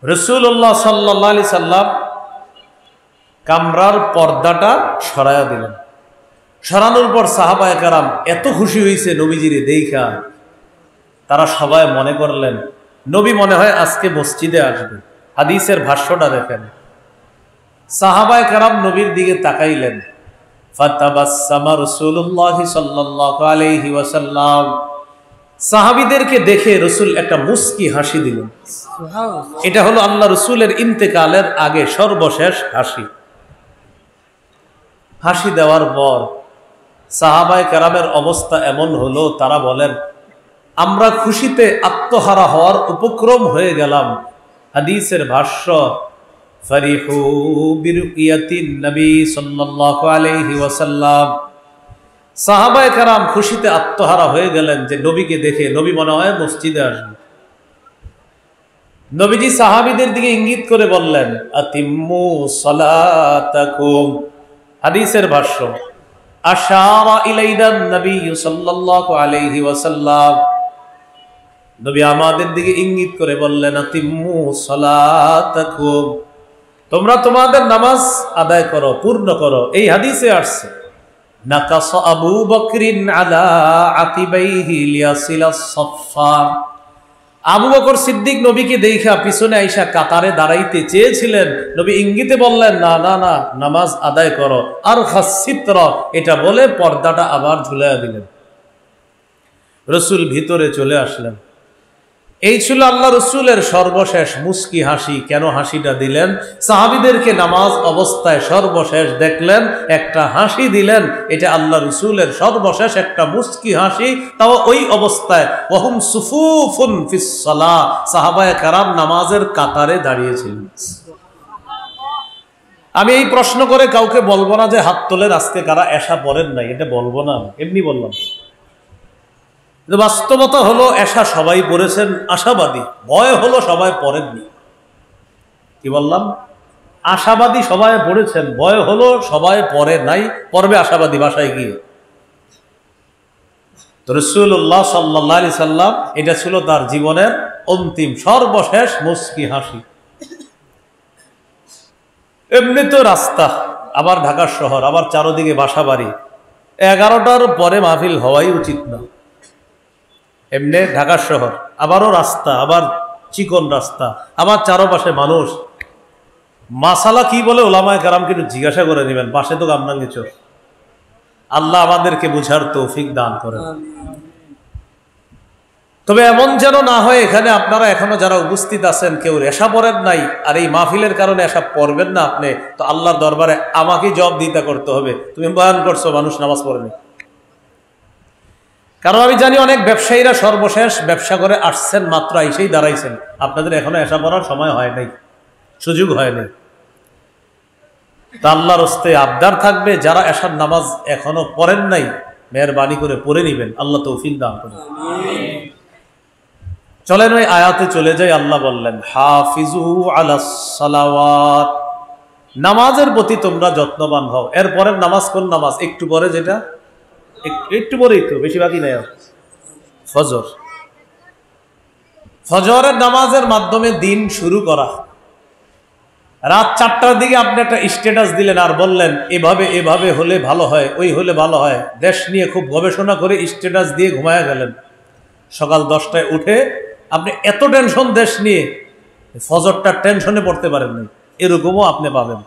রাসূলুল্লাহ সাল্লাল্লাহু আলাইহি সাল্লাম কামরার পর্দাটা সরায়া দিলেন। সরানোর পর সাহাবায়ে কেরাম এত খুশি হয়েছে নবীজিরে দেইখা, তারা সবাই মনে করলেন নবী মনে হয় আজকে মসজিদে আসবে। হাদিসের ভাষ্যটা দেখেন, সাহাবায়ে কেরাম নবীর দিকে তাকাইলেন। ফাতাবাসসামা রাসূলুল্লাহ সাল্লাল্লাহু আলাইহি ওয়াসাল্লাম, সাহাবীদেরকে দেখে রাসূল একটা মুস্কি হাসি দিলেন। এটা হলো আল্লাহ রাসূলের ইন্তেকালের আগে সর্বশেষ হাসি। হাসি দেওয়ার পর সাহাবায়ে কেরামের অবস্থা এমন হলো, তারা বলেন আমরা খুশিতে আত্মহারা হওয়ার উপক্রম হয়ে গেলাম। হাদিসের ভাষ্য, ফারিহু বিরুকিয়াতিন নবী সাল্লাল্লাহু আলাইহি ওয়াসাল্লাম, সাহাবায়ে কেরাম খুশিতে আত্মহারা হয়ে গেলেন যে নবীকে দেখে, নবী মনে হয় মসজিদে আসবে। নবীজি সাহাবীদের দিকে ইঙ্গিত করে বললেন, আতিম্মু সালাতাকুম, হাদিসের ভাষ্য, আশারা ইলাইনা নবী সাল্লাল্লাহু আলাইহি ওয়াসাল্লাম, নবী আমাদের দিকে ইঙ্গিত করে বললেন, আতিম্মু সালাতাকুম, তোমরা তোমাদের নামাজ আদায় করো, পূর্ণ করো। এই হাদিসে আসছে, নাকাস আবু বকরিন আলা আতিবাইহি লিয়াসিলাস সাফফা। আবু বকর সিদ্দিক নবীকে দেখা পিছনে আইসা কাতারে দাঁড়াইতে চেয়েছিলেন, নবী ইঙ্গিতে বললেন, না না না, নামাজ আদায় করো। আর খাসিত্র, এটা বলে পর্দাটা আবার ঝুলাইয়া দিলেন। রসুল ভিতরে চলে আসলেন। এই ছিল আল্লাহ রসুলের সর্বশেষ মুস্কি হাসি। কেন হাসিটা দিলেন? সাহাবীদেরকে নামাজ অবস্থায় সর্বশেষ দেখলেন, একটা হাসি দিলেন। এটা আল্লাহ রসুলের সর্বশেষ একটা মুস্কি হাসি, তাও ওই অবস্থায় ওয়াহুম সুফুফুন ফিস সালাহ, সাহাবায়ে কেরাম নামাজের কাতারে দাঁড়িয়েছিলেন। আমি এই প্রশ্ন করে কাউকে বলবো না যে হাত তোলেন আজকে কারা এশা পড়েন নাই, এটা বলবো না, এমনি বললাম। বাস্তবতা হলো এশা সবাই পড়েছেন, আশাবাদী। ভয় হলো সবাই পড়েননি। কি বললাম? আশাবাদী সবাই পড়েছেন, ভয় হলো সবাই পড়ে নাই, পড়বে আশাবাদী বাসায় গিয়ে। তো রাসূলুল্লাহ সাল্লাল্লাহু আলাইহি সাল্লাম, এটা ছিল তার জীবনের অন্তিম সর্বশেষ মুস্কি হাসি। এমনি তো রাস্তা, আবার ঢাকার শহর, আবার চারদিকে বাসা বাড়ি, 11টার পরে মাহফিল হওয়াই উচিত না। এমনি ঢাকার শহর, আবারও রাস্তা, আবার চিকন রাস্তা, আবার চারপাশে মানুষ। মাসালা কি বলে ওলামায়ে কেরামকে একটু জিজ্ঞাসা করে নেবেন, পাশে তো গামনাঙ্গি চোর। আল্লাহ আমাদেরকে বুঝার তৌফিক দান করেন। তবে এমন যেন না হয় এখানে আপনারা এখনো যারা উপস্থিত আছেন কেউ এশা পড়েন নাই, আর এই মাহফিলের কারণে এশা পড়বেন না আপনি, তো আল্লাহর দরবারে আমাকেই জবাবদিহিতা করতে হবে, তুমি বয়ান করছো মানুষ নামাজ পড়েনি। কারণ আমি জানি অনেক ব্যবসায়ীরা সর্বশেষ ব্যবসা করে আসছেন, মাত্র আইসেই দাঁড়াইছেন, আপনাদের এখনো এশা পড়ার সময় হয় নাই, সুযোগ হয় নাই। তা আল্লাহর হস্তে আবদার থাকবে, যারা এশার নামাজ এখনো পড়েন নাই মেহেরবানি করে পড়ে নিবেন, আল্লাহ তৌফিক দান করেন। চলেন ওই আয়াতে চলে যাই। আল্লাহ বললেন, হাফিজু আলাস সালাওয়াত, নামাজের প্রতি তোমরা যত্নবান হও। এর পরের নামাজ কোন নামাজ? একটু পরে, যেটা একটু পরেই তো, বেশি বাকি নাই। ফজর। ফজরের নামাজের মাধ্যমে দিন শুরু করা। রাত 4টার দিকে আপনি একটা স্ট্যাটাস দিলেন আর বললেন এভাবে এভাবে হলে ভালো হয়, ওই হলে ভালো হয়, দেশ নিয়ে খুব গবেষণা করে স্ট্যাটাস দিয়ে ঘুমায়া গেলেন। সকাল 10টায় উঠে আপনি এত টেনশন দেশ নিয়ে, ফজরটার টেনশনে পড়তে পারেন না, এরকমও আপনি পাবেন।